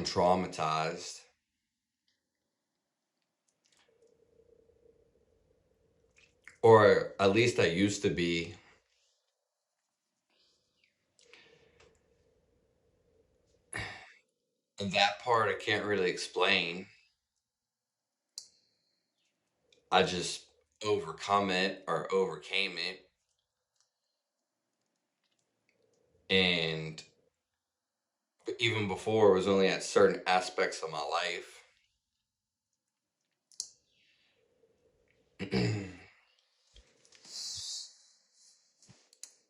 I'm traumatized. Or at least I used to be. And that part I can't really explain. I just overcome it or overcame it. And even before, it was only at certain aspects of my life.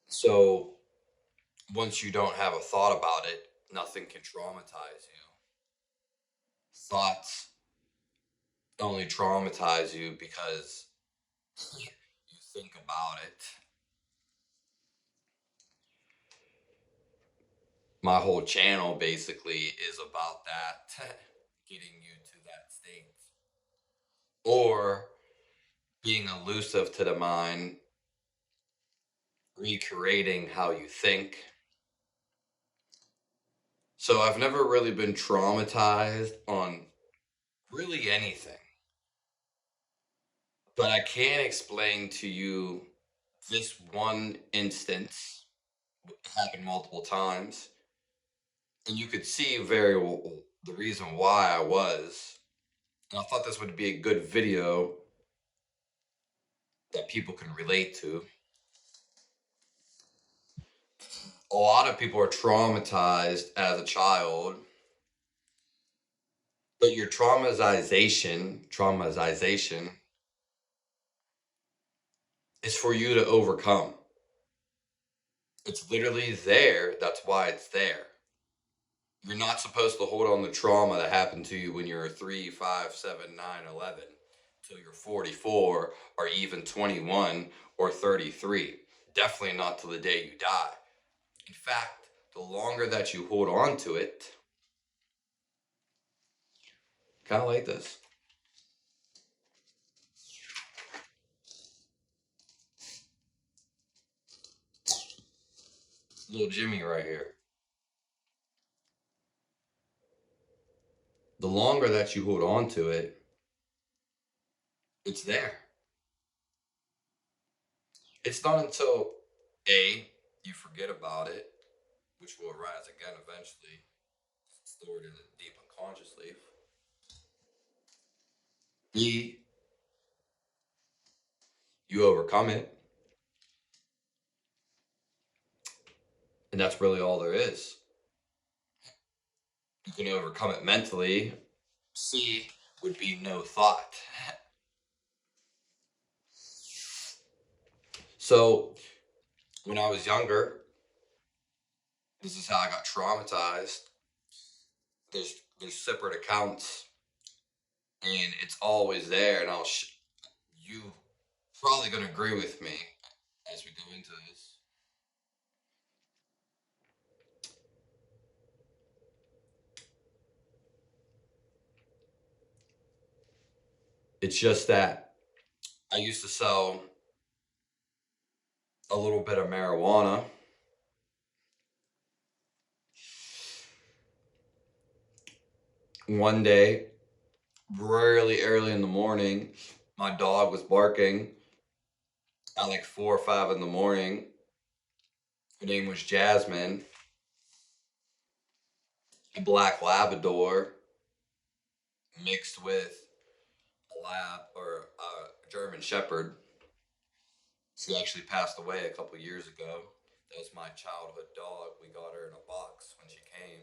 So once you don't have a thought about it, nothing can traumatize you. Thoughts only traumatize you because you think about it. My whole channel basically is about that, getting you to that state. Or being elusive to the mind, recreating how you think. So I've never really been traumatized on really anything. But I can explain to you this one instance. It happened multiple times. And you could see very well the reason why I was. And I thought this would be a good video that people can relate to. A lot of people are traumatized as a child, but your traumatization is for you to overcome. It's literally there. That's why it's there. You're not supposed to hold on to trauma that happened to you when you were 3, 5, 7, 9, 11 till you're 44 or even 21 or 33. Definitely not till the day you die. In fact, the longer that you hold on to it, kind of like this. Little Jimmy right here. The longer that you hold on to it, it's there. It's not until A, you forget about it, which will arise again eventually, stored in the deep unconsciously. B, you overcome it. And that's really all there is. You can overcome it mentally. C would be no thought. So when I was younger, this is how I got traumatized. There's separate accounts, and it's always there. And you probably gonna agree with me as we go into this. It's just that I used to sell a little bit of marijuana. One day, really early in the morning, my dog was barking at like 4 or 5 in the morning. Her name was Jasmine, a black Labrador mixed with a lab or a German Shepherd. She actually passed away a couple years ago. That was my childhood dog. We got her in a box when she came.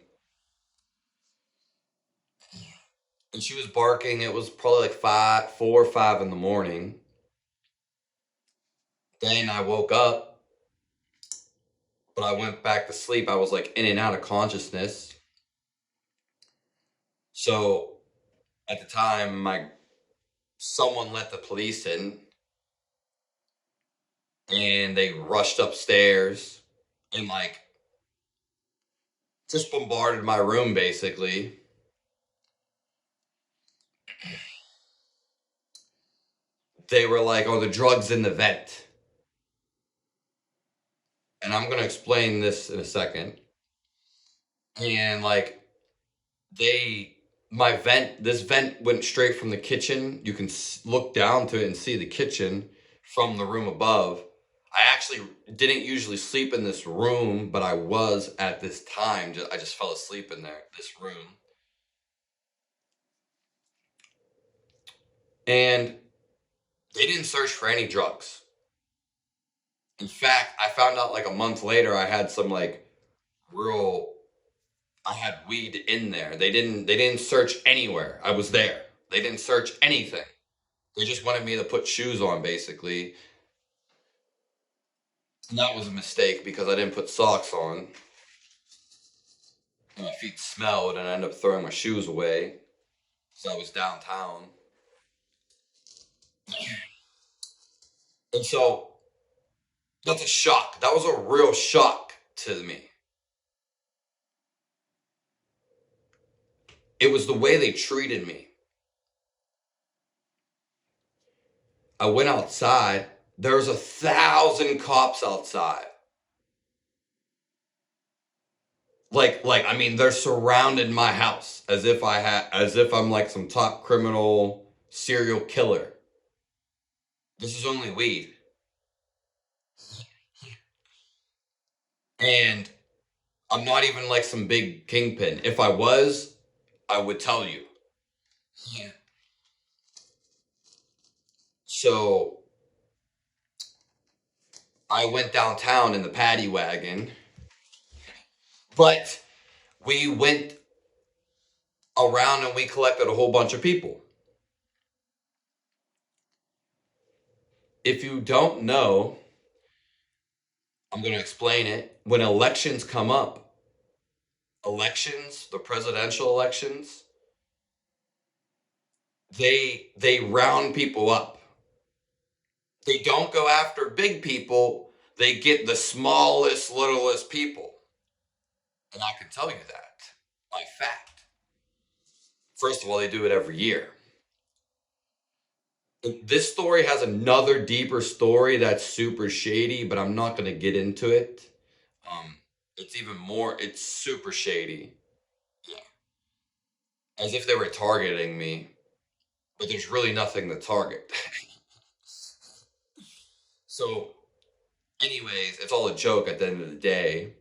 And she was barking. It was probably like 4 or 5 in the morning. Then I woke up, but I went back to sleep. I was like in and out of consciousness. So at the time, someone let the police in, and they rushed upstairs and like just bombarded my room basically. They were like, "Oh, the drugs in the vent." And I'm going to explain this in a second. And like they my vent this vent went straight from the kitchen. You can look down to it and see the kitchen from the room above. I actually didn't usually sleep in this room, but I was at this time. I just fell asleep in this room. And they didn't search for any drugs. In fact, I found out like a month later I had some like real I had weed in there. They didn't search anywhere. I was there. They didn't search anything. They just wanted me to put shoes on basically. And that was a mistake because I didn't put socks on. And my feet smelled and I ended up throwing my shoes away. So I was downtown. And so that's a shock. That was a real shock to me. It was the way they treated me. I went outside. There was 1,000 cops outside. Like I mean, they're surrounding my house as if I'm like some top criminal serial killer. This is only weed. And I'm not even like some big kingpin. If I was, I would tell you. Yeah. So I went downtown in the paddy wagon, but we went around and we collected a whole bunch of people. If you don't know, I'm going to explain it. When elections come up, the presidential elections, they round people up. They don't go after big people. They get the smallest, littlest people. And I can tell you that by fact. First of all, they do it every year. This story has another deeper story that's super shady, but I'm not going to get into it. It's super shady. Yeah. As if they were targeting me, but there's really nothing to target. So, anyways, it's all a joke at the end of the day.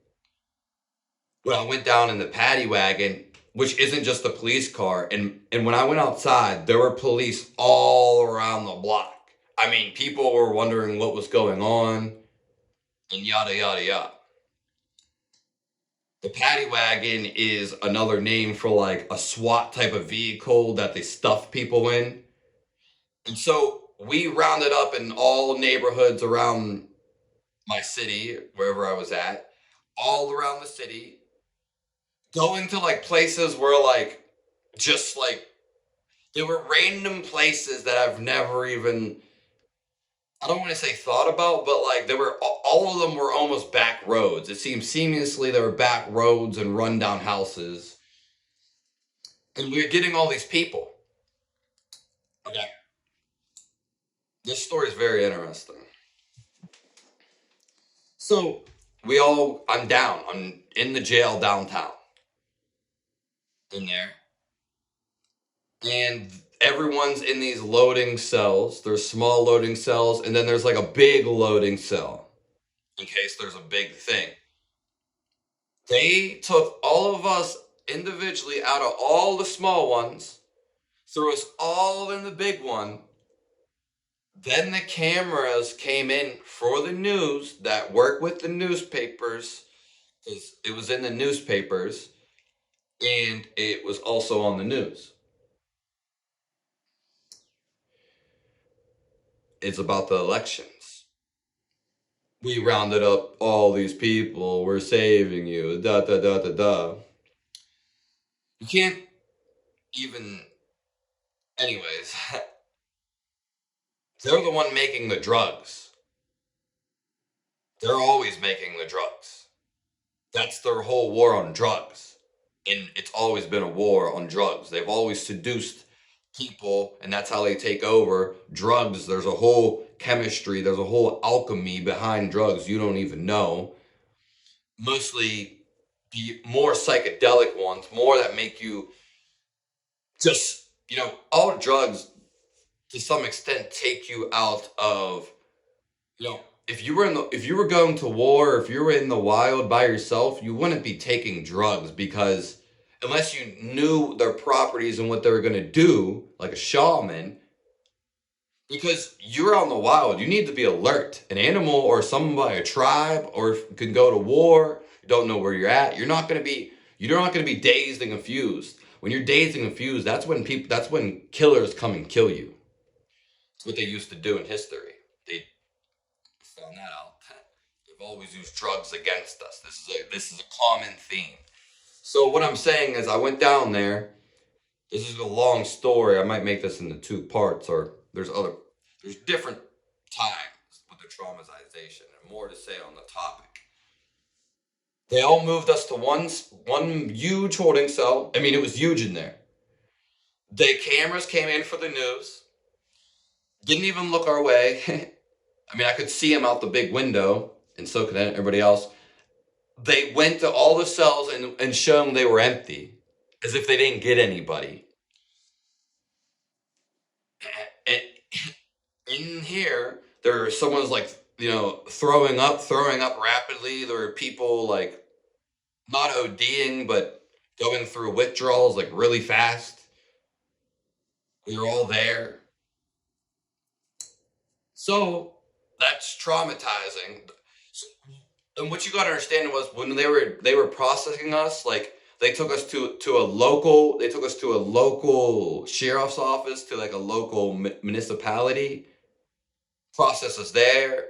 When I went down in the paddy wagon, which isn't just a police car, and when I went outside, there were police all around the block. I mean, people were wondering what was going on, and yada, yada, yada. The paddy wagon is another name for like a SWAT type of vehicle that they stuff people in. And so we rounded up in all neighborhoods around my city, wherever I was at, all around the city, going to like places where like, just like, there were random places that I've never even, I don't want to say thought about, but like there were, all of them were almost back roads. It seemed seamlessly there were back roads and rundown houses. And we were getting all these people. Okay. This story is very interesting. So I'm down. I'm in the jail downtown. In there. And everyone's in these loading cells. There's small loading cells, and then there's like a big loading cell in case there's a big thing. They took all of us individually out of all the small ones, threw us all in the big one. Then the cameras came in for the news that work with the newspapers, because it was in the newspapers, and it was also on the news. It's about the elections. We rounded up all these people. We're saving you. Da da da da da. You can't even. Anyways, they're the one making the drugs. They're always making the drugs. That's their whole war on drugs. And it's always been a war on drugs. They've always seduced people, and that's how they take over. Drugs, there's a whole chemistry, there's a whole alchemy behind drugs you don't even know. Mostly the more psychedelic ones, more that make you just, all drugs to some extent take you out of, if you were going to war, if you were in the wild by yourself, you wouldn't be taking drugs, because unless you knew their properties and what they were going to do, like a shaman, because you're out in the wild, you need to be alert. An animal or somebody, a tribe, or if you can go to war, you don't know where you're at. You're not going to be dazed and confused. When you're dazed and confused, that's when killers come and kill you. It's what they used to do in history. They found that out. They've always used drugs against us. This is a common theme. So what I'm saying is, I went down there. This is a long story. I might make this into two parts, or there's different times with the traumatization and more to say on the topic. They all moved us to one huge holding cell. I mean, it was huge in there. The cameras came in for the news. Didn't even look our way. I mean, I could see them out the big window, and so could everybody else. They went to all the cells and showed them they were empty, as if they didn't get anybody. And in here, someone was like, throwing up rapidly. There were people like not ODing, but going through withdrawals like really fast. We were all there. So that's traumatizing. And what you got to understand was, when they were processing us, like, they took us to a local sheriff's office, to like a local municipality, process us there,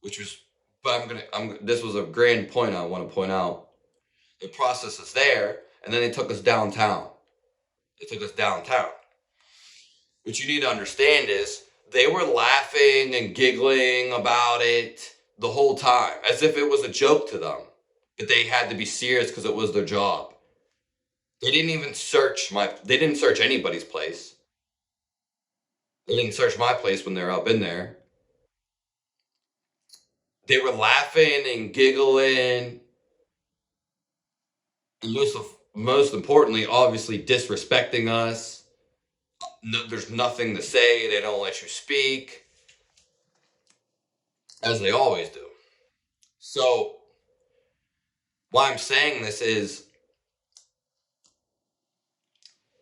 which was, but this was a grand point I want to point out. They processed us there, and then they took us downtown. What you need to understand is, they were laughing and giggling about it the whole time, as if it was a joke to them. But they had to be serious because it was their job. They didn't search anybody's place. They didn't search my place when they were up in there. They were laughing and giggling. And most importantly, obviously disrespecting us. No, there's nothing to say. They don't let you speak, as they always do. So, why I'm saying this is,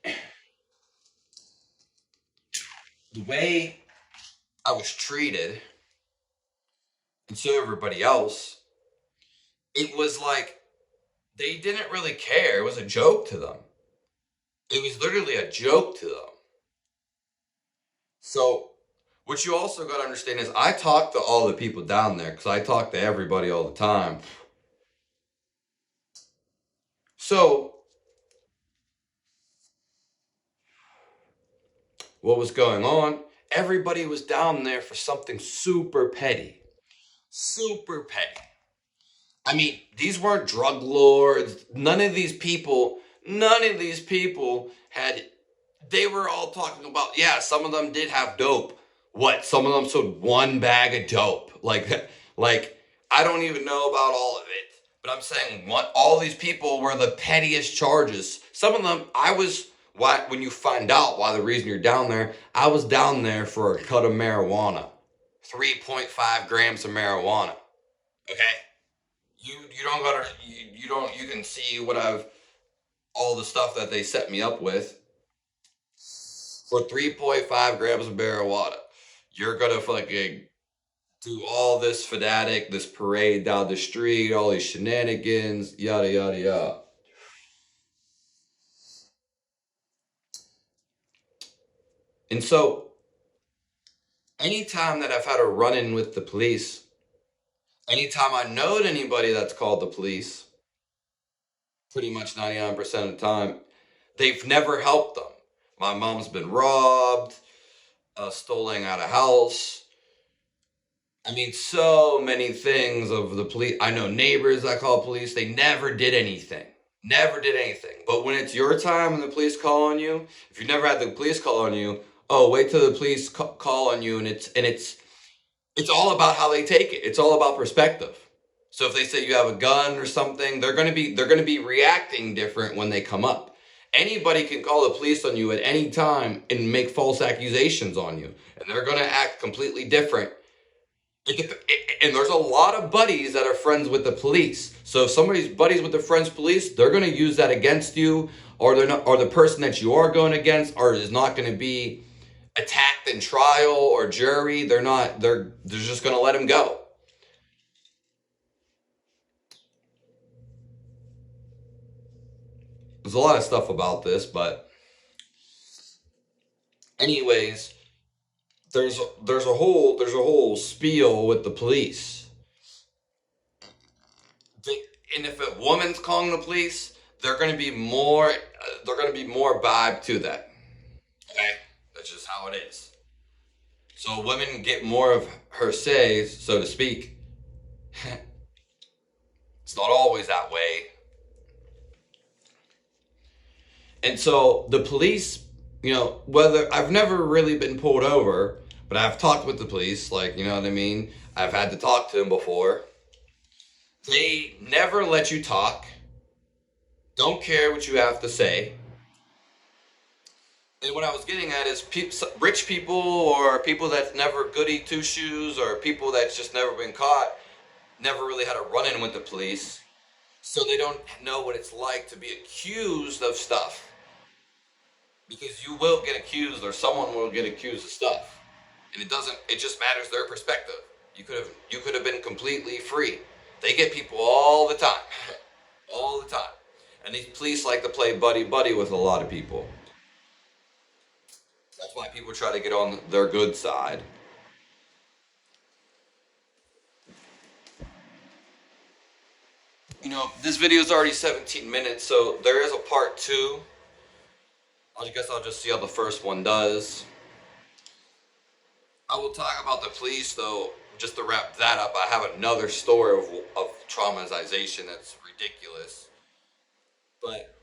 the way I was treated, and so everybody else, it was like they didn't really care. It was a joke to them. It was literally a joke to them. So, what you also got to understand is, I talk to all the people down there, because I talk to everybody all the time. So, what was going on? Everybody was down there for something super petty. Super petty. I mean, these weren't drug lords. None of these people had, they were all talking about, yeah, some of them did have dope. What? Some of them sold one bag of dope. Like, I don't even know about all of it. But I'm saying, all these people were the pettiest charges. Some of them, when you find out why the reason you're down there, I was down there for a cut of marijuana. 3.5 grams of marijuana. Okay? You can see all the stuff that they set me up with. For 3.5 grams of marijuana, you're gonna fucking do all this fanatic, this parade down the street, all these shenanigans, yada yada yada. And so, anytime that I've had a run-in with the police, anytime I know anybody that's called the police, pretty much 99% of the time, they've never helped them. My mom's been robbed, stolen out of house. I mean, so many things of the police. I know neighbors that call police. They never did anything. Never did anything. But when it's your time and the police call on you, if you never had the police call on you, oh, wait till the police call on you, and it's all about how they take it. It's all about perspective. So if they say you have a gun or something, they're going to be reacting different when they come up. Anybody can call the police on you at any time and make false accusations on you, and they're going to act completely different. And there's a lot of buddies that are friends with the police. So if somebody's buddies with the French police, they're going to use that against you, or they're not, or the person that you are going against, or is not going to be attacked in trial or jury. They're not. They're just going to let him go. There's a lot of stuff about this, but anyways, there's a whole spiel with the police. They, and if a woman's calling the police, they're going to be more vibe to that. Okay, that's just how it is. So women get more of her say, so to speak. It's not always that way. And so the police, whether I've never really been pulled over, but I've talked with the police, like, you know what I mean? I've had to talk to them before. They never let you talk, don't care what you have to say. And what I was getting at is rich people or people that's never goody two shoes or people that's just never been caught, never really had a run in with the police. So they don't know what it's like to be accused of stuff. Because you will get accused or someone will get accused of stuff. And it just matters their perspective. You could have been completely free. They get people all the time. All the time. And these police like to play buddy buddy with a lot of people. That's why people try to get on their good side. This video is already 17 minutes, so there is a part two. I guess I'll just see how the first one does. I will talk about the police, though, just to wrap that up. I have another story of traumatization that's ridiculous. But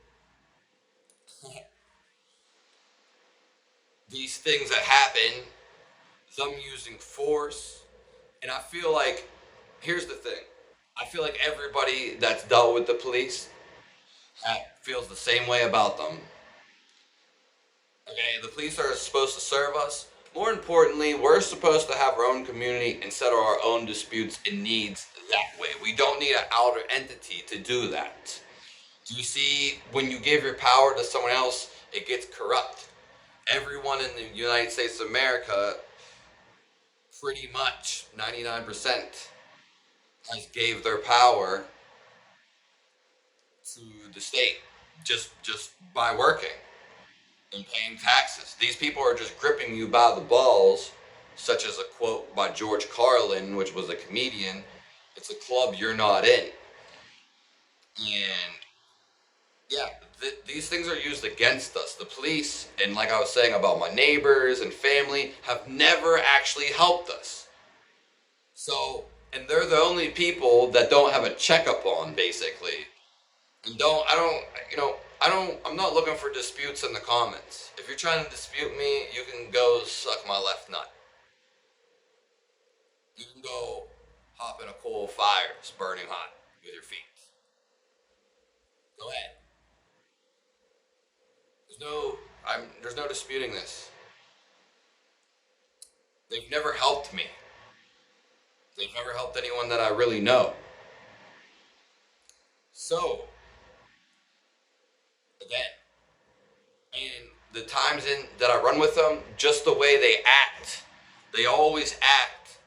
these things that happen, them using force, and I feel like, here's the thing. I feel like everybody that's dealt with the police feels the same way about them. Okay, the police are supposed to serve us. More importantly, we're supposed to have our own community and settle our own disputes and needs that way. We don't need an outer entity to do that. Do you see, when you give your power to someone else, it gets corrupt. Everyone in the United States of America, pretty much 99%, has gave their power to the state just by working and paying taxes. These people are just gripping you by the balls, such as a quote by George Carlin, which was a comedian. It's a club you're not in. And yeah, these things are used against us. The police, and like I was saying about my neighbors and family, have never actually helped us. So, and they're the only people that don't have a checkup on, basically. And I'm not looking for disputes in the comments. If you're trying to dispute me, you can go suck my left nut. You can go hop in a coal of fire, it's burning hot, with your feet. Go ahead. There's no disputing this. They've never helped me. They've never helped anyone that I really know. So, again, and the times that I run with them, just the way they act, they always act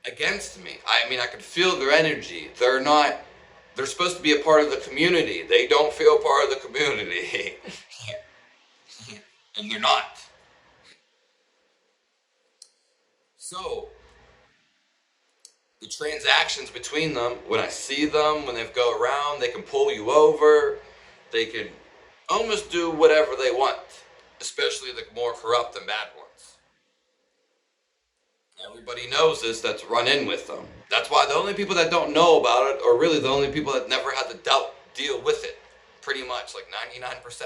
against me. I mean, I can feel their energy. They're supposed to be a part of the community. They don't feel part of the community. And they're not. So, the transactions between them, when I see them, when they go around, they can pull you over. They can almost do whatever they want, especially the more corrupt and bad ones. Everybody knows this that's run in with them. That's why the only people that don't know about it are really the only people that never had to deal with it. Pretty much, like 99%.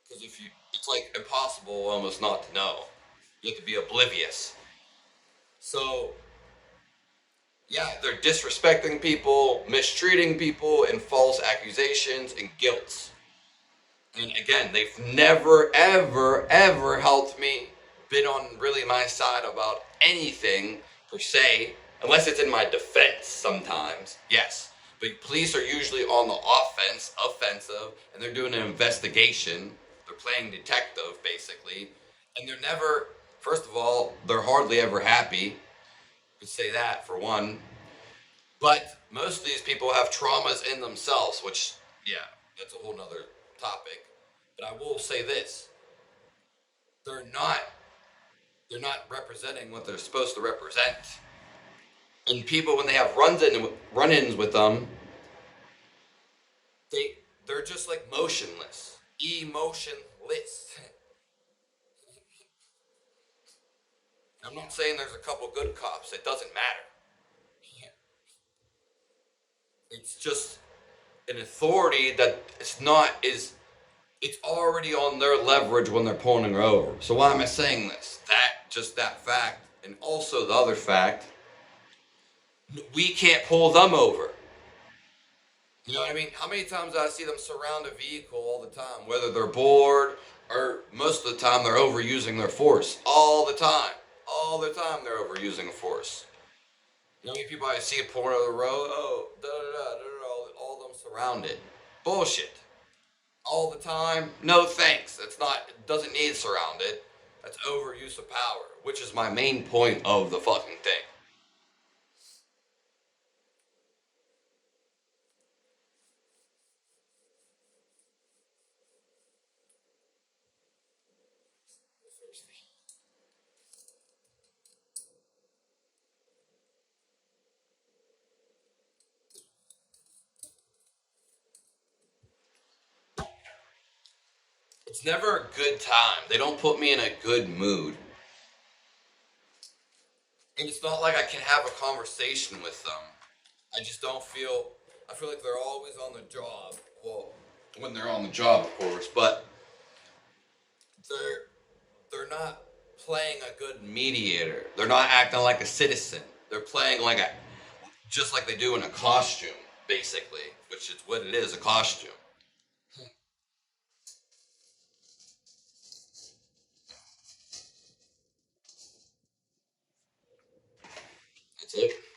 Because it's like impossible almost not to know. You have to be oblivious. So, Yeah, they're disrespecting people, mistreating people, and false accusations and guilt. And again, they've never, ever, ever helped me, been on really my side about anything per se, unless it's in my defense sometimes. Yes. But police are usually on the offensive, and they're doing an investigation. They're playing detective, basically. And they're never, first of all, they're hardly ever happy. Could say that for one. But most of these people have traumas in themselves, which, yeah, that's a whole nother topic. But I will say this: they're not they're not representing what they're supposed to represent. And people, when they have run-ins with them, they're just like motionless, emotionless. I'm not saying there's a couple good cops. It doesn't matter. It's just an authority that it's already on their leverage when they're pulling her over. So why am I saying this? That fact, and also the other fact, we can't pull them over. You know what I mean? How many times do I see them surround a vehicle all the time, whether they're bored or most of the time they're overusing their force. All the time. All the time they're overusing force. You know how many people I see pulling over the road? Oh, da da da da da, all of them surrounded. Bullshit. All the time? No thanks. It's not, it doesn't need surrounded. That's overuse of power, which is my main point of the fucking thing. It's never a good time. They don't put me in a good mood. And it's not like I can have a conversation with them. I just don't feel. I feel like they're always on the job. Well, when they're on the job, of course, but they're they're not playing a good mediator. They're not acting like a citizen. They're playing like a just like they do in a costume, basically, which is what it is, a costume. That's it.